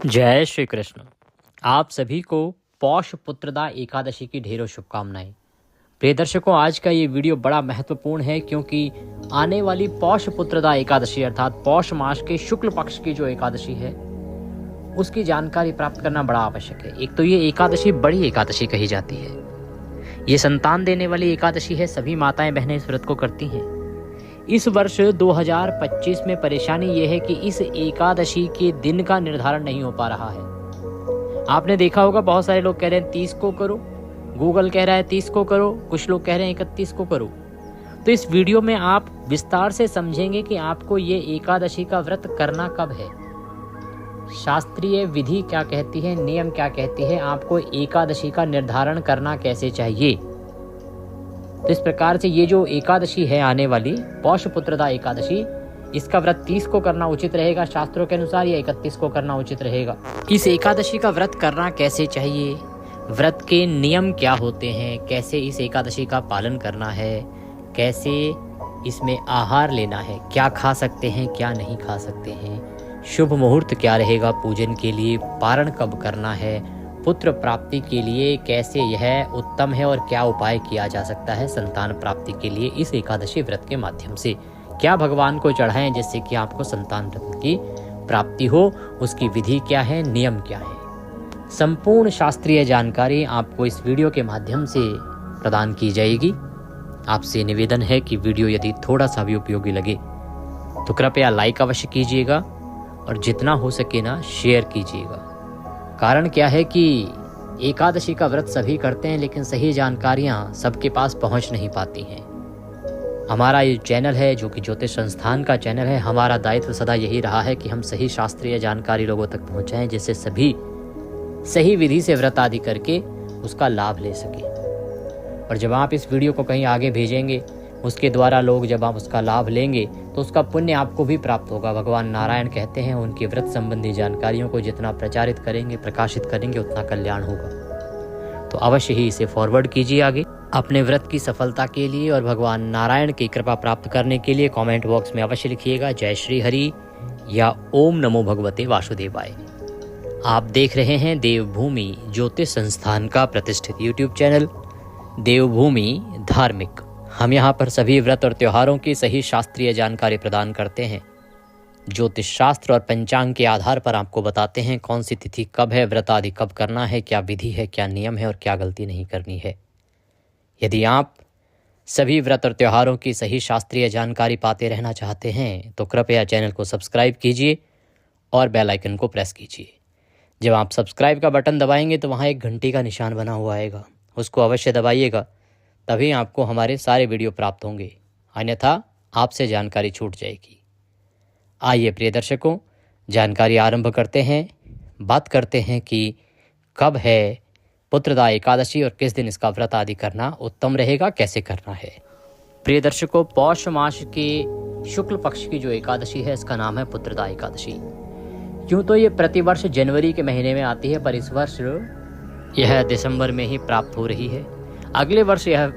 जय श्री कृष्ण। आप सभी को पौष पुत्रदा एकादशी की ढेरों शुभकामनाएं। प्रिय दर्शकों, आज का ये वीडियो बड़ा महत्वपूर्ण है क्योंकि आने वाली पौष पुत्रदा एकादशी अर्थात पौष मास के शुक्ल पक्ष की जो एकादशी है उसकी जानकारी प्राप्त करना बड़ा आवश्यक है। एक तो ये एकादशी बड़ी एकादशी कही जाती है। ये संतान देने वाली एकादशी है। सभी माताएं बहनें इस व्रत को करती हैं। इस वर्ष 2025 में परेशानी यह है कि इस एकादशी के दिन का निर्धारण नहीं हो पा रहा है। आपने देखा होगा, बहुत सारे लोग कह रहे हैं 30 को करो, गूगल कह रहा है 30 को करो, कुछ लोग कह रहे हैं 31 को करो। तो इस वीडियो में आप विस्तार से समझेंगे कि आपको ये एकादशी का व्रत करना कब है, शास्त्रीय विधि क्या कहती है, नियम क्या कहती है, आपको एकादशी का निर्धारण करना कैसे चाहिए। तो इस प्रकार से ये जो एकादशी है आने वाली पौष पुत्रदा एकादशी, इसका व्रत 30 को करना उचित रहेगा शास्त्रों के अनुसार, या 31 को करना उचित रहेगा। इस एकादशी का व्रत करना कैसे चाहिए, व्रत के नियम क्या होते हैं, कैसे इस एकादशी का पालन करना है, कैसे इसमें आहार लेना है, क्या खा सकते हैं क्या नहीं खा सकते हैं, शुभ मुहूर्त क्या रहेगा पूजन के लिए, पारण कब करना है, पुत्र प्राप्ति के लिए कैसे यह उत्तम है और क्या उपाय किया जा सकता है संतान प्राप्ति के लिए इस एकादशी व्रत के माध्यम से, क्या भगवान को चढ़ाएं जिससे कि आपको संतान रत्न की प्राप्ति हो, उसकी विधि क्या है, नियम क्या है, संपूर्ण शास्त्रीय जानकारी आपको इस वीडियो के माध्यम से प्रदान की जाएगी। आपसे निवेदन है कि वीडियो यदि थोड़ा सा भी उपयोगी लगे तो कृपया लाइक अवश्य कीजिएगा और जितना हो सके ना शेयर कीजिएगा। कारण क्या है कि एकादशी का व्रत सभी करते हैं लेकिन सही जानकारियां सबके पास पहुंच नहीं पाती हैं। हमारा ये चैनल है जो कि ज्योतिष संस्थान का चैनल है, हमारा दायित्व सदा यही रहा है कि हम सही शास्त्रीय जानकारी लोगों तक पहुंचाएं जिससे सभी सही विधि से व्रत आदि करके उसका लाभ ले सकें। और जब आप इस वीडियो को कहीं आगे भेजेंगे, उसके द्वारा लोग जब आप उसका लाभ लेंगे तो उसका पुण्य आपको भी प्राप्त होगा। भगवान नारायण कहते हैं उनकी व्रत संबंधी जानकारियों को जितना प्रचारित करेंगे, प्रकाशित करेंगे, उतना कल्याण होगा। तो अवश्य ही इसे फॉरवर्ड कीजिए आगे। अपने व्रत की सफलता के लिए और भगवान नारायण की कृपा प्राप्त करने के लिए कमेंट बॉक्स में अवश्य लिखिएगा जय श्री हरि या ओम नमो भगवते वासुदेवाय। आप देख रहे हैं देवभूमि ज्योतिष संस्थान का प्रतिष्ठित यूट्यूब चैनल देवभूमि धार्मिक। हम यहाँ पर सभी व्रत और त्योहारों की सही शास्त्रीय जानकारी प्रदान करते हैं। ज्योतिष शास्त्र और पंचांग के आधार पर आपको बताते हैं कौन सी तिथि कब है, व्रत आदि कब करना है, क्या विधि है, क्या नियम है और क्या गलती नहीं करनी है। यदि आप सभी व्रत और त्योहारों की सही शास्त्रीय जानकारी पाते रहना चाहते हैं तो कृपया चैनल को सब्सक्राइब कीजिए और बेल आइकन को प्रेस कीजिए। जब आप सब्सक्राइब का बटन दबाएंगे तो वहाँ एक घंटी का निशान बना हुआ आएगा, उसको अवश्य दबाइएगा, तभी आपको हमारे सारे वीडियो प्राप्त होंगे, अन्यथा आपसे जानकारी छूट जाएगी। आइए प्रिय दर्शकों, जानकारी आरंभ करते हैं। बात करते हैं कि कब है पुत्रदा एकादशी और किस दिन इसका व्रत आदि करना उत्तम रहेगा, कैसे करना है। प्रिय दर्शकों, पौष मास के शुक्ल पक्ष की जो एकादशी है इसका नाम है पुत्रदा एकादशी। यूँ तो ये प्रतिवर्ष जनवरी के महीने में आती है, पर इस वर्ष यह दिसंबर में ही प्राप्त हो रही है। अगले वर्ष यह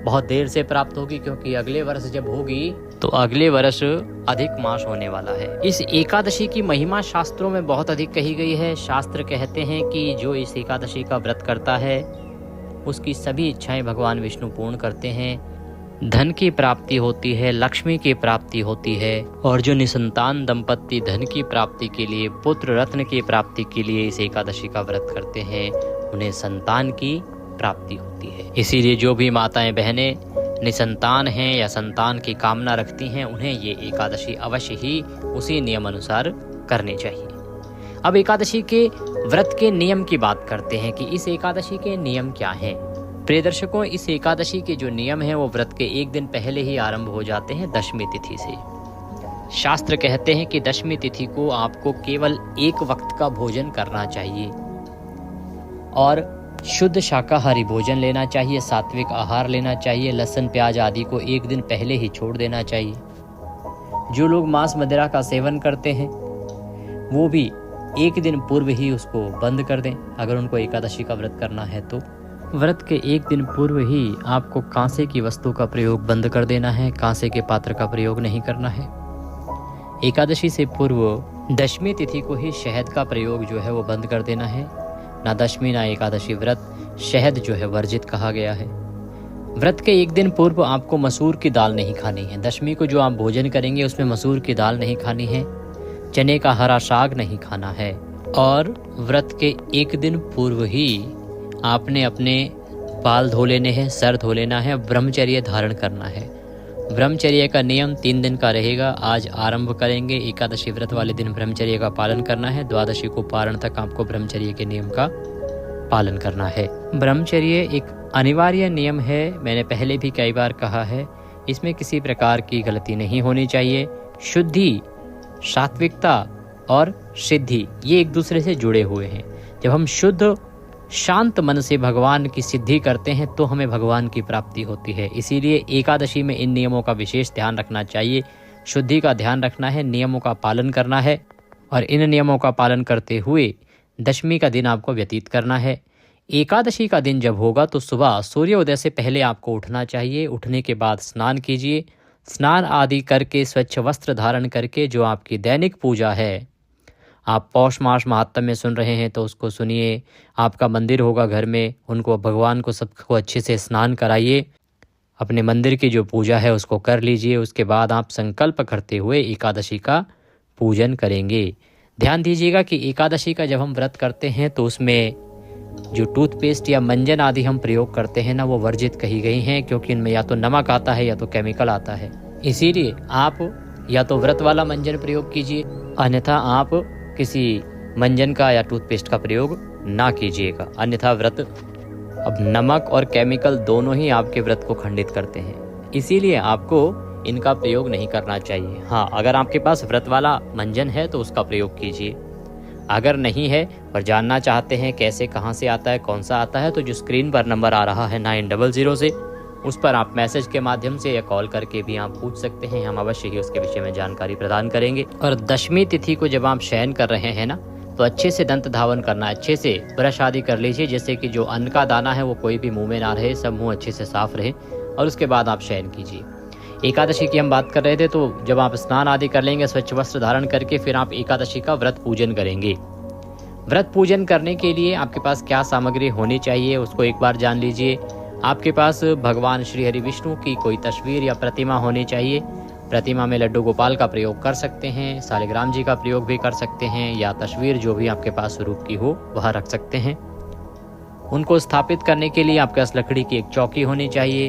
बहुत देर से प्राप्त होगी क्योंकि अगले वर्ष जब होगी तो अगले वर्ष अधिक मास होने वाला है। इस एकादशी की महिमा शास्त्रों में बहुत अधिक कही गई है। शास्त्र कहते हैं कि जो इस एकादशी का व्रत करता है उसकी सभी इच्छाएं भगवान विष्णु पूर्ण करते हैं। धन की प्राप्ति होती है, लक्ष्मी की प्राप्ति होती है, और जो निसंतान दंपत्ति धन की प्राप्ति के लिए, पुत्र रत्न की प्राप्ति के लिए इस एकादशी का व्रत करते हैं उन्हें संतान की प्राप्ति होती है। इसीलिए जो भी माताएं बहनें निसंतान हैं या संतान की कामना रखती हैं उन्हें ये एकादशी अवश्य ही उसी नियम अनुसार करनी चाहिए। अब एकादशी के व्रत के नियम की बात करते हैं कि इस एकादशी के नियम क्या हैं। प्रिय दर्शकों, इस एकादशी के जो नियम हैं वो व्रत के एक दिन पहले ही आरंभ हो जाते हैं, दशमी तिथि से। शास्त्र कहते हैं कि दशमी तिथि को आपको केवल एक वक्त का भोजन करना चाहिए और शुद्ध शाकाहारी भोजन लेना चाहिए, सात्विक आहार लेना चाहिए, लहसुन प्याज आदि को एक दिन पहले ही छोड़ देना चाहिए। जो लोग मांस मदिरा का सेवन करते हैं वो भी एक दिन पूर्व ही उसको बंद कर दें। अगर उनको एकादशी का व्रत करना है तो व्रत के एक दिन पूर्व ही आपको कांसे की वस्तु का प्रयोग बंद कर देना है, कांसे के पात्र का प्रयोग नहीं करना है। एकादशी से पूर्व दशमी तिथि को ही शहद का प्रयोग जो है वो बंद कर देना है। ना दशमी ना एकादशी व्रत, शहद जो है वर्जित कहा गया है। व्रत के एक दिन पूर्व आपको मसूर की दाल नहीं खानी है। दशमी को जो आप भोजन करेंगे उसमें मसूर की दाल नहीं खानी है, चने का हरा साग नहीं खाना है। और व्रत के एक दिन पूर्व ही आपने अपने बाल धो लेने हैं, सर धो लेना है, ब्रह्मचर्य धारण करना है। ब्रह्मचर्य का नियम 3 दिन का रहेगा। आज आरंभ करेंगे, एकादशी व्रत वाले दिन ब्रह्मचर्य का पालन करना है। द्वादशी को पारण तक आपको ब्रह्मचर्य के नियम का पालन करना है। ब्रह्मचर्य एक अनिवार्य नियम है, मैंने पहले भी कई बार कहा है। इसमें किसी प्रकार की गलती नहीं होनी चाहिए। शुद्धि, सात्विकता और सिद्धि ये एक दूसरे से जुड़े हुए हैं। जब हम शुद्ध शांत मन से भगवान की सिद्धि करते हैं तो हमें भगवान की प्राप्ति होती है। इसीलिए एकादशी में इन नियमों का विशेष ध्यान रखना चाहिए। शुद्धि का ध्यान रखना है, नियमों का पालन करना है और इन नियमों का पालन करते हुए दशमी का दिन आपको व्यतीत करना है। एकादशी का दिन जब होगा तो सुबह सूर्योदय से पहले आपको उठना चाहिए। उठने के बाद स्नान कीजिए। स्नान आदि करके स्वच्छ वस्त्र धारण करके जो आपकी दैनिक पूजा है, आप पौष मास महात्म्य में सुन रहे हैं तो उसको सुनिए। आपका मंदिर होगा घर में, उनको भगवान को सबको अच्छे से स्नान कराइए। अपने मंदिर की जो पूजा है उसको कर लीजिए। उसके बाद आप संकल्प करते हुए एकादशी का पूजन करेंगे। ध्यान दीजिएगा कि एकादशी का जब हम व्रत करते हैं तो उसमें जो टूथपेस्ट या मंजन आदि हम प्रयोग करते हैं ना, वो वर्जित कही गई हैं, क्योंकि इनमें या तो नमक आता है या तो केमिकल आता है। इसीलिए आप या तो व्रत वाला मंजन प्रयोग कीजिए, अन्यथा आप किसी मंजन का या टूथपेस्ट का प्रयोग ना कीजिएगा। अन्यथा व्रत, अब नमक और केमिकल दोनों ही आपके व्रत को खंडित करते हैं, इसीलिए आपको इनका प्रयोग नहीं करना चाहिए। हाँ, अगर आपके पास व्रत वाला मंजन है तो उसका प्रयोग कीजिए। अगर नहीं है और जानना चाहते हैं कैसे, कहाँ से आता है, कौन सा आता है, तो जो स्क्रीन पर नंबर आ रहा है 900 से, उस पर आप मैसेज के माध्यम से या कॉल करके भी आप पूछ सकते हैं। हम अवश्य ही उसके विषय में जानकारी प्रदान करेंगे। और दशमी तिथि को जब आप शयन कर रहे हैं ना, तो अच्छे से दंत धावन करना, अच्छे से ब्रश आदि कर लीजिए, जैसे कि जो अन्न का दाना है वो कोई भी मुंह में ना रहे, सब मुंह अच्छे से साफ रहे, और उसके बाद आप शयन कीजिए। एकादशी की हम बात कर रहे थे, तो जब आप स्नान आदि कर लेंगे, स्वच्छ वस्त्र धारण करके, फिर आप एकादशी का व्रत पूजन करेंगे। व्रत पूजन करने के लिए आपके पास क्या सामग्री होनी चाहिए उसको एक बार जान लीजिए। आपके पास भगवान श्री हरि विष्णु की कोई तस्वीर या प्रतिमा होनी चाहिए। प्रतिमा में लड्डू गोपाल का प्रयोग कर सकते हैं, शालिग्राम जी का प्रयोग भी कर सकते हैं, या तस्वीर जो भी आपके पास स्वरूप की हो वह रख सकते हैं। उनको स्थापित करने के लिए आपके पास लकड़ी की एक चौकी होनी चाहिए।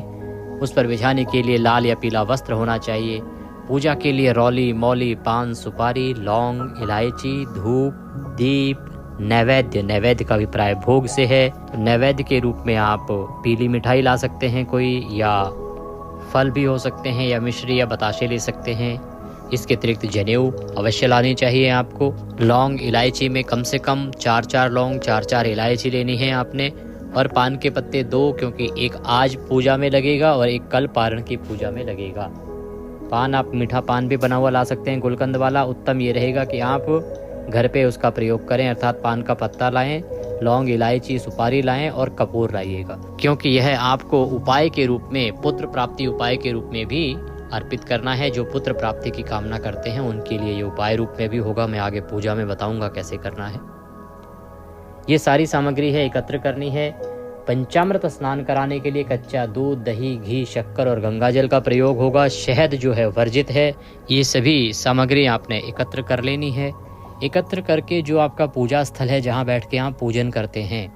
उस पर बिछाने के लिए लाल या पीला वस्त्र होना चाहिए। पूजा के लिए रौली, मौली, पान, सुपारी, लौंग, इलायची, धूप, दीप, नैवेद्य का अभिप्राय भोग से है, तो नैवेद्य के रूप में आप पीली मिठाई ला सकते हैं कोई, या फल भी हो सकते हैं, या मिश्री या बताशे ले सकते हैं। इसके अतिरिक्त जनेऊ अवश्य लानी चाहिए आपको। लौंग, इलायची में कम से कम 4-4 लौंग, 4-4 इलायची लेनी है आपने। और पान के पत्ते 2, क्योंकि एक आज पूजा में लगेगा और एक कल पारण की पूजा में लगेगा। पान आप मीठा पान भी बना हुआ ला सकते हैं, गुलकंद वाला। उत्तम ये रहेगा कि आप घर पे उसका प्रयोग करें, अर्थात पान का पत्ता लाएं, लौंग, इलायची, सुपारी लाएं और कपूर लाइएगा, क्योंकि यह आपको उपाय के रूप में, पुत्र प्राप्ति उपाय के रूप में भी अर्पित करना है। जो पुत्र प्राप्ति की कामना करते हैं उनके लिए ये उपाय रूप में भी होगा। मैं आगे पूजा में बताऊंगा कैसे करना है। ये सारी सामग्री है, एकत्र करनी है। पंचामृत स्नान कराने के लिए कच्चा दूध, दही, घी, शक्कर और गंगाजल का प्रयोग होगा। शहद जो है वर्जित है। ये सभी सामग्री आपने एकत्र कर लेनी है। एकत्र करके जो आपका पूजा स्थल है, जहाँ बैठ के आप पूजन करते हैं,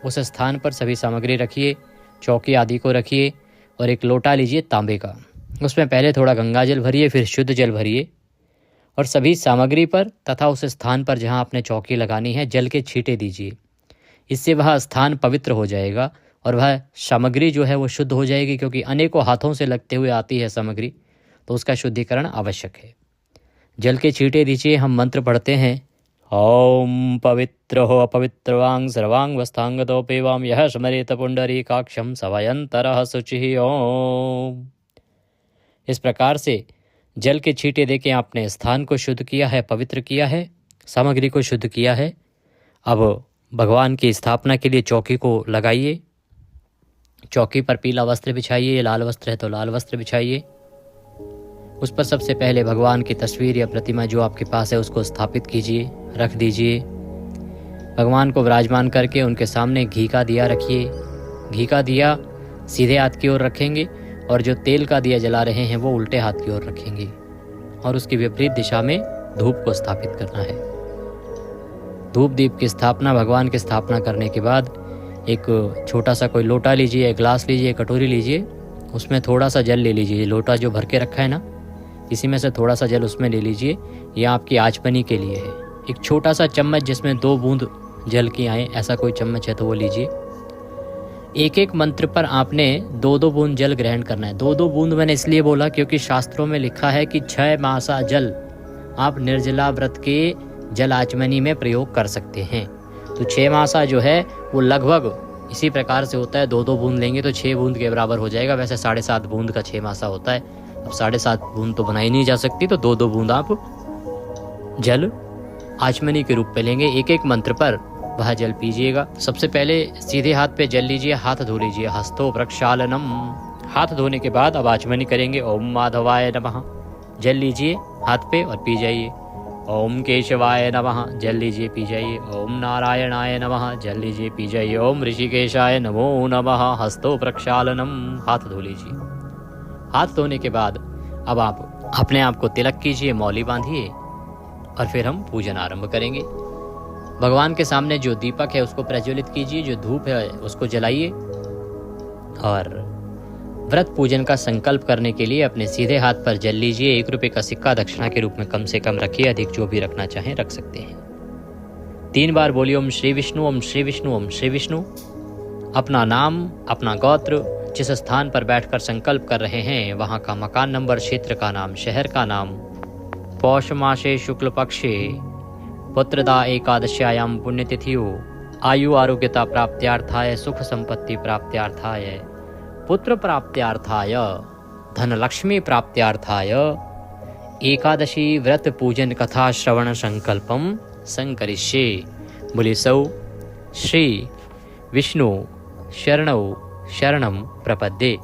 उस स्थान पर सभी सामग्री रखिए। चौकी आदि को रखिए और एक लोटा लीजिए तांबे का। उसमें पहले थोड़ा गंगाजल भरिए, फिर शुद्ध जल भरिए और सभी सामग्री पर तथा उस स्थान पर जहाँ आपने चौकी लगानी है जल के छींटे दीजिए। इससे वह स्थान पवित्र हो जाएगा और वह सामग्री जो है वो शुद्ध हो जाएगी, क्योंकि अनेकों हाथों से लगते हुए आती है सामग्री, तो उसका शुद्धिकरण आवश्यक है। जल के छींटे दीजिए। हम मंत्र पढ़ते हैं, ओम पवित्र हो अपवित्रवांग सर्वांग वस्तांगतोपेवाम यह स्मरेत पुंडरीकाक्षम सवयंतरः शुचिः ओम। इस प्रकार से जल के छींटे देके आपने स्थान को शुद्ध किया है, पवित्र किया है, सामग्री को शुद्ध किया है। अब भगवान की स्थापना के लिए चौकी को लगाइए। चौकी पर पीला वस्त्र बिछाइए, लाल वस्त्र है तो लाल वस्त्र बिछाइए। उस पर सबसे पहले भगवान की तस्वीर या प्रतिमा जो आपके पास है उसको स्थापित कीजिए, रख दीजिए। भगवान को विराजमान करके उनके सामने घी का दिया रखिए। घी का दिया सीधे हाथ की ओर रखेंगे और जो तेल का दिया जला रहे हैं वो उल्टे हाथ की ओर रखेंगे और उसकी विपरीत दिशा में धूप को स्थापित करना है। धूप दीप की स्थापना, भगवान की स्थापना करने के बाद एक छोटा सा कोई लोटा लीजिए, गिलास लीजिए, कटोरी लीजिए, उसमें थोड़ा सा जल ले लीजिए। लोटा जो भर के रखा है ना, इसी में से थोड़ा सा जल उसमें ले लीजिए। यह आपकी आचमनी के लिए है। एक छोटा सा चम्मच जिसमें 2 बूंद जल की आए, ऐसा कोई चम्मच है तो वो लीजिए। एक एक मंत्र पर आपने 2-2 बूंद जल ग्रहण करना है। 2-2 बूंद मैंने इसलिए बोला क्योंकि शास्त्रों में लिखा है कि 6 मासा जल आप निर्जला व्रत के जल आचमनी में प्रयोग कर सकते हैं। तो 6 मासा जो है वो लगभग इसी प्रकार से होता है। 2-2 बूंद लेंगे तो 6 बूंद के बराबर हो जाएगा। वैसे 7.5 बूंद का 6 मासा होता है। अब 7.5 बूंद तो बनाई नहीं जा सकती, तो 2-2 बूंद आप जल आचमनी के रूप में लेंगे। एक एक मंत्र पर वह जल पीजिएगा। सबसे पहले सीधे हाथ पे जल लीजिए, हाथ धो लीजिए। हस्तो प्रक्षालनम। हाथ धोने के बाद अब आचमनी करेंगे। ओम माधवाय नमः। जल लीजिए हाथ पे और पी जाइए। ओम केशवाय नमः। जल लीजिए, पी जाइए। ओम नारायणाय नमः। जल लीजिए, पी जाइए। ओम ऋषिकेशाय नमो नमः। हस्तो प्रक्षालनम। हाथ धो लीजिए। हाथ धोने के बाद अब आप अपने आप को तिलक कीजिए, मौली बांधिए और फिर हम पूजन आरंभ करेंगे। भगवान के सामने जो दीपक है उसको प्रज्वलित कीजिए, जो धूप है उसको जलाइए और व्रत पूजन का संकल्प करने के लिए अपने सीधे हाथ पर जल लीजिए। 1 रुपये का सिक्का दक्षिणा के रूप में कम से कम रखिए, अधिक जो भी रखना चाहें रख सकते हैं। 3 बार बोलिए ओम श्री विष्णु, ओम श्री विष्णु, ओम श्री विष्णु। अपना नाम, अपना गोत्र, जिस स्थान पर बैठकर संकल्प कर रहे हैं वहां का मकान नंबर, क्षेत्र का नाम, शहर का नाम, पौष मासे शुक्ल पक्षे पुत्रदा एकादश्यायाम पुण्यतिथियो आयु आरोग्यता प्राप्त्यार्थाय, सुख संपत्ति प्राप्त्यार्थाय, पुत्र प्राप्त्यार्थाय, धन लक्ष्मी प्राप्त्यार्थाय एकादशी व्रत पूजन कथा श्रवण संकल्पम संकरिष्ये। बोले सौ श्री विष्णु शरणौ शरणम प्रपद्ये।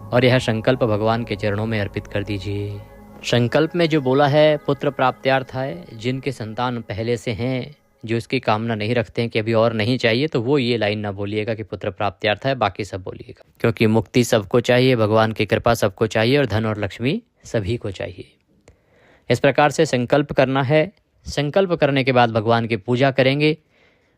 और यह संकल्प भगवान के चरणों में अर्पित कर दीजिए। संकल्प में जो बोला है पुत्र प्राप्त्यार्थ है, जिनके संतान पहले से हैं, जो इसकी कामना नहीं रखते हैं कि अभी और नहीं चाहिए, तो वो ये लाइन ना बोलिएगा कि पुत्र प्राप्त्यार्थ है, बाकी सब बोलिएगा। क्योंकि मुक्ति सबको चाहिए, भगवान की कृपा सबको चाहिए और धन और लक्ष्मी सभी को चाहिए। इस प्रकार से संकल्प करना है। संकल्प करने के बाद भगवान की पूजा करेंगे।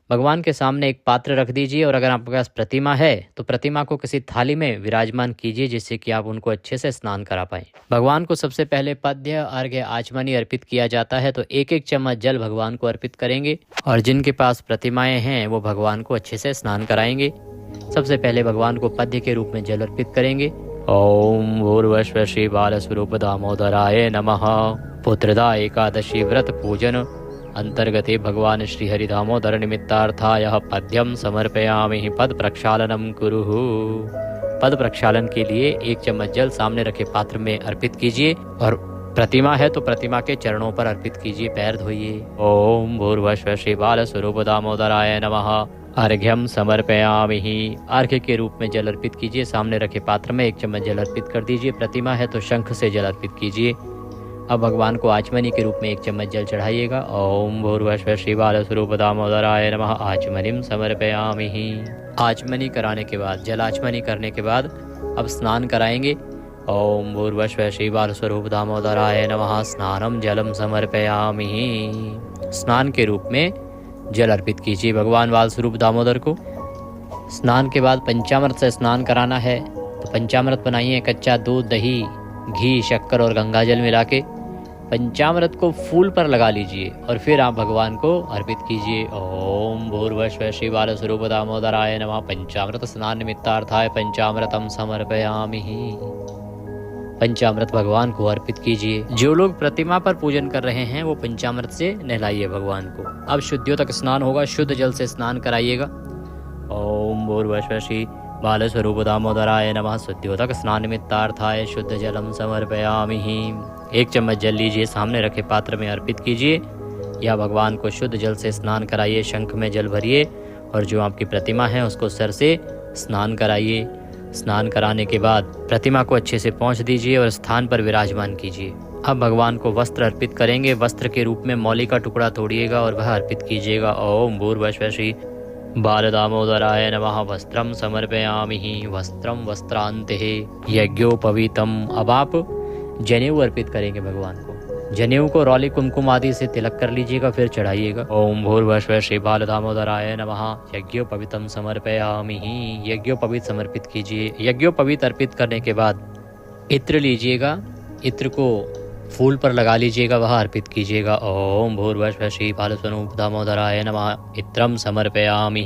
भगवान के सामने एक पात्र रख दीजिए और अगर आपके पास प्रतिमा है तो प्रतिमा को किसी थाली में विराजमान कीजिए जिससे कि आप उनको अच्छे से स्नान करा पाएं। भगवान को सबसे पहले पद्य, अर्घ्य, आचमनी अर्पित किया जाता है, तो 1-1 चम्मच जल भगवान को अर्पित करेंगे और जिनके पास प्रतिमाएं हैं वो भगवान को अच्छे से स्नान कराएंगे। सबसे पहले भगवान को पद्य के रूप में जल अर्पित करेंगे। ओम भूर्भुवः श्री बाल स्वरूप दामोदराय नमः। पुत्रदा एकादशी व्रत पूजन अंतर्गते भगवान श्री हरि दामोदर निमित्तार्थाय पद्यम समर्पयामि। पद प्रक्षालनम कुरुः। पद प्रक्षालन के लिए 1 चम्मच जल सामने रखे पात्र में अर्पित कीजिए और प्रतिमा है तो प्रतिमा के चरणों पर अर्पित कीजिए, पैर धोइए। ओम भूर्भुवः श्री बाल स्वरूप दामोदराय नमः। अर्घ्यम समर्पयामि। अर्घ्य के रूप में जल अर्पित कीजिए। सामने रखे पात्र में 1 चम्मच जल अर्पित कर दीजिए। प्रतिमा है तो शंख से जल अर्पित कीजिए। अब भगवान को आचमनी के रूप में 1 चम्मच जल चढ़ाइएगा। ओम भूर्भुवः श्री बाल स्वरूप दामोदराय नमः। आचमनीम समर्पयामि। आचमनी कराने के बाद, जल आचमनी करने के बाद अब स्नान कराएंगे। ओम भूर्भुवः श्री बाल स्वरूप दामोदराय नमः। स्नानम जलम समर्पयामि। स्नान के रूप में जल अर्पित कीजिए भगवान बाल स्वरूप दामोदर को। स्नान के बाद पंचामृत से स्नान कराना है, तो पंचामृत बनाइए। कच्चा दूध, दही, घी, शक्कर और गंगा जल मिला के पंचामृत को फूल पर लगा लीजिए और फिर आप भगवान को अर्पित कीजिए। ओम भूर्भुवः श्री बाल स्वरूप दामोदराय नमः। पंचामृत स्नान निमित्तार्थाय पंचामृतम समर्पयामि। पंचामृत भगवान को अर्पित कीजिए। जो लोग प्रतिमा पर पूजन कर रहे हैं वो पंचामृत से नहलाइए भगवान को। अब शुद्धियोतक स्नान होगा, शुद्ध जल से स्नान कराइएगा। ओम भूर्भुवः श्री बाल स्वरूप दामोदराय नमः। शुद्धियोतक स्नान निमित्तार्थाय शुद्ध जलम समर्पयामि। 1 चम्मच जल लीजिए, सामने रखे पात्र में अर्पित कीजिए या भगवान को शुद्ध जल से स्नान कराइए। शंख में जल भरिए और जो आपकी प्रतिमा है उसको सर से स्नान कराइए। स्नान कराने के बाद प्रतिमा को अच्छे से पोंछ दीजिए और स्थान पर विराजमान कीजिए। अब भगवान को वस्त्र अर्पित करेंगे। वस्त्र के रूप में मौली का टुकड़ा तोड़िएगा और वह अर्पित कीजिएगा। ओम भूर्भुवः श्री बालदामोदराय नमः। वस्त्रम समर्पयामि वस्त्रम वस्त्रांते यज्ञोपवीतम। अब आप जनेऊ अर्पित करेंगे भगवान को। जनेऊ को रौली कुमकुम आदि से तिलक कर लीजिएगा, फिर चढ़ाइएगा। ओम भूर्भुवः श्री बालदामोदराय नमः। यज्ञोपवीतम समर्पयामि। यज्ञोपवीत समर्पित कीजिए। यज्ञोपवीत अर्पित करने के बाद इत्र लीजिएगा, इत्र को फूल पर लगा लीजिएगा, वह अर्पित कीजिएगा। ओम भूर्भुवः श्री बालस्वरूप दामोदराय नमः। इत्रम समर्पयामि।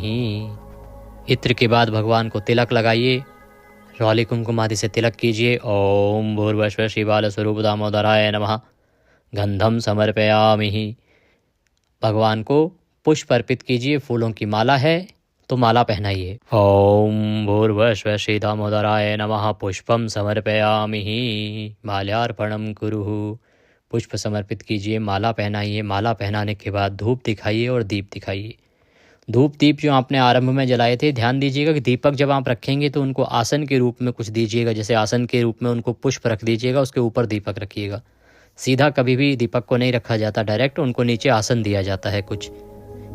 इत्र के बाद भगवान को तिलक लगाइए, रौली कुमकुम आदि से तिलक कीजिए। ओम भूर्भुवः श्री बालस्वरूप दामोदराय नमः। गंधम समर्पयामि। भगवान को पुष्प अर्पित कीजिए। फूलों की माला है तो माला पहनाइए। ओम भूर्भुवः श्री दामोदराय नमः। पुष्पम समर्पयामि। माल्यार्पणम कुरुः। पुष्प समर्पित कीजिए, माला पहनाइए। माला पहनाने के बाद धूप दिखाइए और दीप दिखाइए। धूप दीप जो आपने आरंभ में जलाए थे, ध्यान दीजिएगा कि दीपक जब आप रखेंगे तो उनको आसन के रूप में कुछ दीजिएगा। जैसे आसन के रूप में उनको पुष्प रख दीजिएगा, उसके ऊपर दीपक रखिएगा। सीधा कभी भी दीपक को नहीं रखा जाता डायरेक्ट, उनको नीचे आसन दिया जाता है। कुछ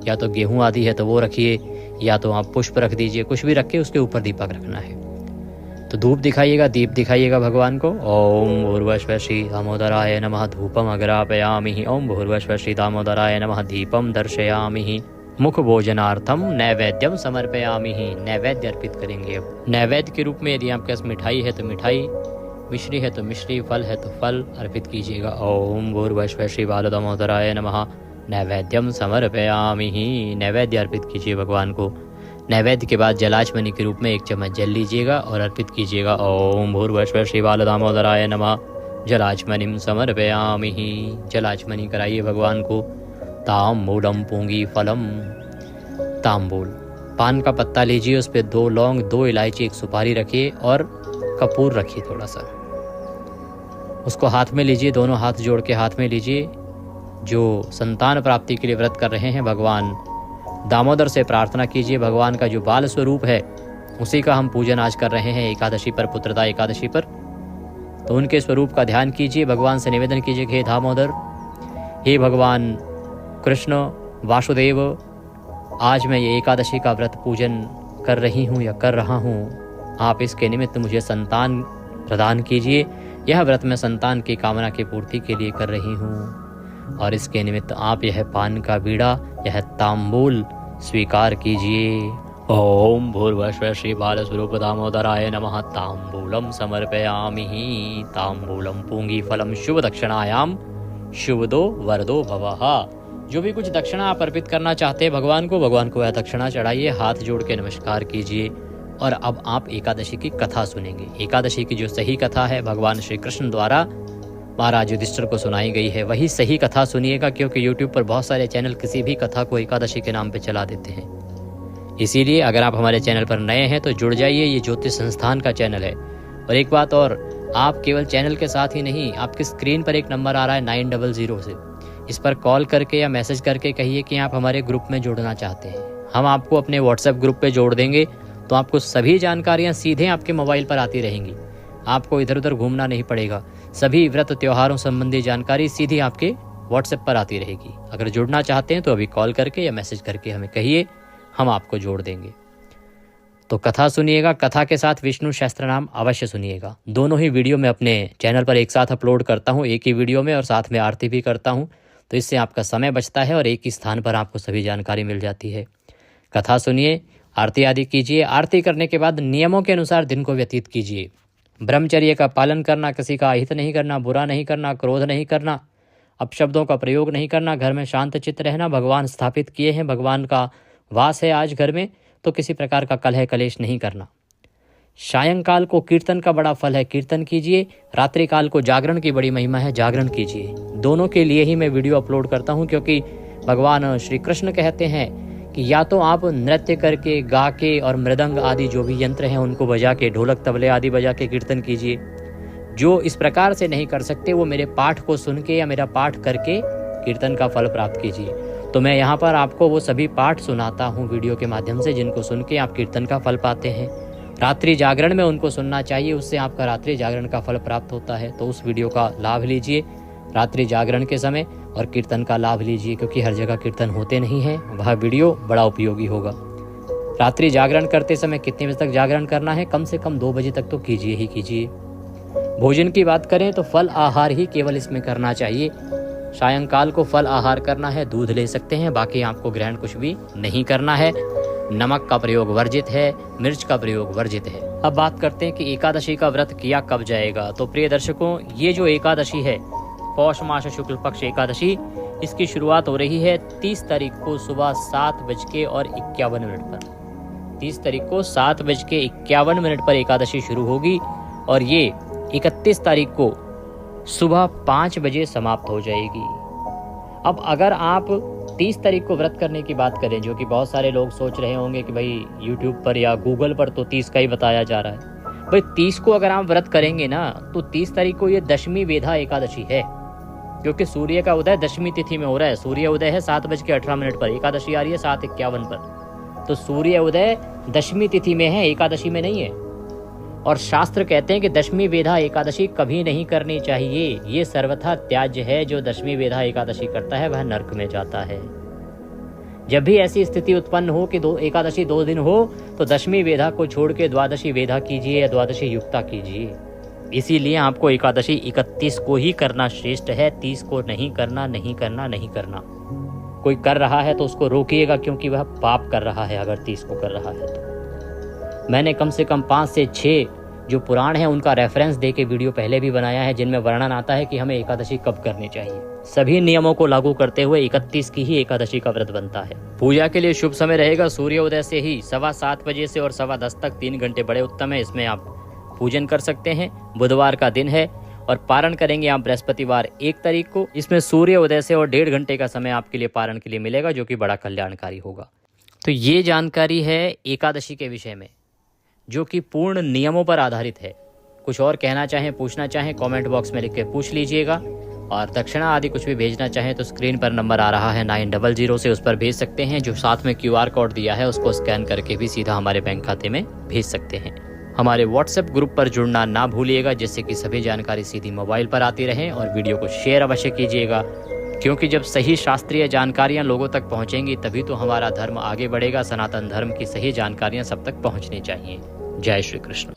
या तो गेहूं आदि है तो वो रखिए, या तो आप पुष्प रख दीजिए, कुछ भी रख के उसके ऊपर दीपक रखना है। तो धूप दिखाइएगा, दीप दिखाइएगा भगवान को। ओम भूर्भुवः श्री दामोदराय नमः। धूपम अग्रापयामि। ओम भूर्भुवः श्री दामोदराय नमः। दीपम दर्शयामि। मुख भोजनार्थम नैवेद्यम समर्पयामि। नैवेद्य अर्पित करेंगे। अब नैवेद्य के रूप में यदि आपके पास मिठाई है तो मिठाई, मिश्री है तो मिश्री, फल है तो फल अर्पित कीजिएगा। ओम भूर्भुवः श्री बालदामोदराय नमः। नैवेद्यम समर्पयामि। नैवेद्य अर्पित कीजिए भगवान को। नैवेद्य के बाद जलाचमनी के रूप में 1 चम्मच जल लीजिएगा और अर्पित कीजिएगा। ओम भूर्भुवः श्री बालदामोदराय नमः। जलाचमनिम समर्पयामि। जलाचमनी कराइए भगवान को। ताम्बूलम पूंगी फलम। ताम्बूल, पान का पत्ता लीजिए, उस पर 2 लौंग, 2 इलायची, 1 सुपारी रखिए और कपूर रखिए थोड़ा सा। उसको हाथ में लीजिए, दोनों हाथ जोड़ के हाथ में लीजिए। जो संतान प्राप्ति के लिए व्रत कर रहे हैं, भगवान दामोदर से प्रार्थना कीजिए। भगवान का जो बाल स्वरूप है उसी का हम पूजन आज कर रहे हैं एकादशी पर, पुत्रदा एकादशी पर। तो उनके स्वरूप का ध्यान कीजिए, भगवान से निवेदन कीजिए कि हे दामोदर, हे भगवान कृष्ण वासुदेव, आज मैं ये एकादशी का व्रत पूजन कर रही हूँ या कर रहा हूँ। आप इसके निमित्त मुझे संतान प्रदान कीजिए। यह व्रत मैं संतान की कामना की पूर्ति के लिए कर रही हूँ और इसके निमित्त आप यह पान का बीड़ा, यह तांबूल स्वीकार कीजिए। ओम भूर्भुवः श्री बालस्वरूप दामोदराय नमः। तांबूलम समर्पयामि। तांबूलम पूंगी फलम शुभ दक्षिणायाम शुभदो वरदो भवः। जो भी कुछ दक्षिणा आप अर्पित करना चाहते हैं भगवान को वह दक्षिणा चढ़ाइए, हाथ जोड़ के नमस्कार कीजिए। और अब आप एकादशी की कथा सुनेंगे। एकादशी की जो सही कथा है भगवान श्री कृष्ण द्वारा महाराज युधिष्ठिर को सुनाई गई है, वही सही कथा सुनिएगा, क्योंकि YouTube पर बहुत सारे चैनल किसी भी कथा को एकादशी के नाम पे चला देते हैं। इसीलिए अगर आप हमारे चैनल पर नए हैं तो जुड़ जाइए, ये ज्योतिष संस्थान का चैनल है। और एक बात और, आप केवल चैनल के साथ ही नहीं, आपकी स्क्रीन पर एक नंबर आ रहा है 900 से, इस पर कॉल करके या मैसेज करके कहिए कि आप हमारे ग्रुप में जुड़ना चाहते हैं। हम आपको अपने व्हाट्सएप ग्रुप पे जोड़ देंगे, तो आपको सभी जानकारियां सीधे आपके मोबाइल पर आती रहेंगी। आपको इधर उधर घूमना नहीं पड़ेगा। सभी व्रत त्योहारों संबंधी जानकारी सीधी आपके व्हाट्सएप पर आती रहेगी। अगर जुड़ना चाहते हैं तो अभी कॉल करके या मैसेज करके हमें कहिए, हम आपको जोड़ देंगे। तो कथा सुनिएगा, कथा के साथ विष्णु सहस्त्र नाम अवश्य सुनिएगा। दोनों ही वीडियो मैं अपने चैनल पर एक साथ अपलोड करता हूँ, एक ही वीडियो में, और साथ में आरती भी करता हूँ। तो इससे आपका समय बचता है और एक ही स्थान पर आपको सभी जानकारी मिल जाती है। कथा सुनिए, आरती आदि कीजिए। आरती करने के बाद नियमों के अनुसार दिन को व्यतीत कीजिए। ब्रह्मचर्य का पालन करना, किसी का अहित नहीं करना, बुरा नहीं करना, क्रोध नहीं करना, अपशब्दों का प्रयोग नहीं करना, घर में शांत चित्त रहना। भगवान स्थापित किए हैं, भगवान का वास है आज घर में, तो किसी प्रकार का कलह कलेश नहीं करना। सायंकाल को कीर्तन का बड़ा फल है, कीर्तन कीजिए। रात्रि काल को जागरण की बड़ी महिमा है, जागरण कीजिए। दोनों के लिए ही मैं वीडियो अपलोड करता हूँ, क्योंकि भगवान श्री कृष्ण कहते हैं कि या तो आप नृत्य करके, गा के और मृदंग आदि जो भी यंत्र हैं उनको बजा के, ढोलक तबले आदि बजा के कीर्तन कीजिए। जो इस प्रकार से नहीं कर सकते वो मेरे पाठ को सुन के या मेरा पाठ करके कीर्तन का फल प्राप्त कीजिए। तो मैं यहाँ पर आपको वो सभी पाठ सुनाता हूँ वीडियो के माध्यम से, जिनको सुन के आप कीर्तन का फल पाते हैं। रात्रि जागरण में उनको सुनना चाहिए, उससे आपका रात्रि जागरण का फल प्राप्त होता है। तो उस वीडियो का लाभ लीजिए। रात्रि जागरण के समय और कीर्तन का लाभ लीजिए, क्योंकि हर जगह कीर्तन होते नहीं हैं। वह वीडियो बड़ा उपयोगी होगा। रात्रि जागरण करते समय कितने बजे तक जागरण करना है? कम से कम 2 बजे तक तो कीजिए ही कीजिए। भोजन की बात करें तो फल आहार ही केवल इसमें करना चाहिए। सायंकाल को फल आहार करना है, दूध ले सकते हैं, बाकी आपको ग्रहण कुछ भी नहीं करना है। नमक का प्रयोग वर्जित है, मिर्च का प्रयोग वर्जित है। अब बात करते हैं कि एकादशी का व्रत किया कब जाएगा। तो प्रिय दर्शकों, ये जो एकादशी है, पौष मास शुक्ल पक्ष एकादशी, इसकी शुरुआत हो रही है 30 तारीख को सुबह 7:51 पर। 30 तारीख को 7:51 पर एकादशी शुरू होगी और ये 31 तारीख को सुबह 5 बजे समाप्त हो जाएगी। अब अगर आप 30 तारीख को व्रत करने की बात करें, जो कि बहुत सारे लोग सोच रहे होंगे कि भाई YouTube पर या Google पर तो 30 का ही बताया जा रहा है। भाई 30 को अगर आप व्रत करेंगे ना, तो 30 तारीख को ये दशमी वेधा एकादशी है, क्योंकि सूर्य का उदय दशमी तिथि में हो रहा है। सूर्य उदय है 7:18 पर, एकादशी आ रही है 7:51 पर। तो सूर्य उदय दशमी तिथि में है, एकादशी में नहीं है। और शास्त्र कहते हैं कि दशमी वेधा एकादशी कभी नहीं करनी चाहिए। ये सर्वथा त्याज्य है। जो दशमी वेधा एकादशी करता है वह नरक में जाता है। जब भी ऐसी स्थिति उत्पन्न हो कि एकादशी 2 दिन हो, तो दशमी वेधा को छोड़ के द्वादशी वेधा कीजिए या द्वादशी युक्ता कीजिए। इसीलिए आपको एकादशी 31 को ही करना श्रेष्ठ है। 30 को नहीं करना, नहीं करना, नहीं करना। कोई कर रहा है तो उसको रोकिएगा, क्योंकि वह पाप कर रहा है अगर 30 को कर रहा है तो। मैंने कम से कम 5 से 6 जो पुराण है उनका रेफरेंस दे के वीडियो पहले भी बनाया है, जिनमें वर्णन आता है कि हमें एकादशी कब करनी चाहिए। सभी नियमों को लागू करते हुए 31 की ही एकादशी का व्रत बनता है। पूजा के लिए शुभ समय रहेगा सूर्योदय से ही 7:15 बजे से और 10:15 तक 3 घंटे बड़े उत्तम है। इसमें आप पूजन कर सकते हैं। बुधवार का दिन है और पारण करेंगे आप बृहस्पतिवार 1 तारीख को। इसमें सूर्य उदय से और 1.5 घंटे का समय आपके लिए पारण के लिए मिलेगा, जो कि बड़ा कल्याणकारी होगा। तो ये जानकारी है एकादशी के विषय में, जो कि पूर्ण नियमों पर आधारित है। कुछ और कहना चाहें, पूछना चाहें, कमेंट बॉक्स में लिख के पूछ लीजिएगा। और दक्षिणा आदि कुछ भी भेजना चाहें तो स्क्रीन पर नंबर आ रहा है 900 से, उस पर भेज सकते हैं। जो साथ में QR कोड दिया है उसको स्कैन करके भी सीधा हमारे बैंक खाते में भेज सकते हैं। हमारे WhatsApp ग्रुप पर जुड़ना ना भूलिएगा, जिससे कि सभी जानकारी सीधी मोबाइल पर आती रहे। और वीडियो को शेयर अवश्य कीजिएगा, क्योंकि जब सही शास्त्रीय जानकारियां लोगों तक पहुंचेंगी तभी तो हमारा धर्म आगे बढ़ेगा। सनातन धर्म की सही जानकारियां सब तक पहुंचनी चाहिए। जय श्री कृष्ण।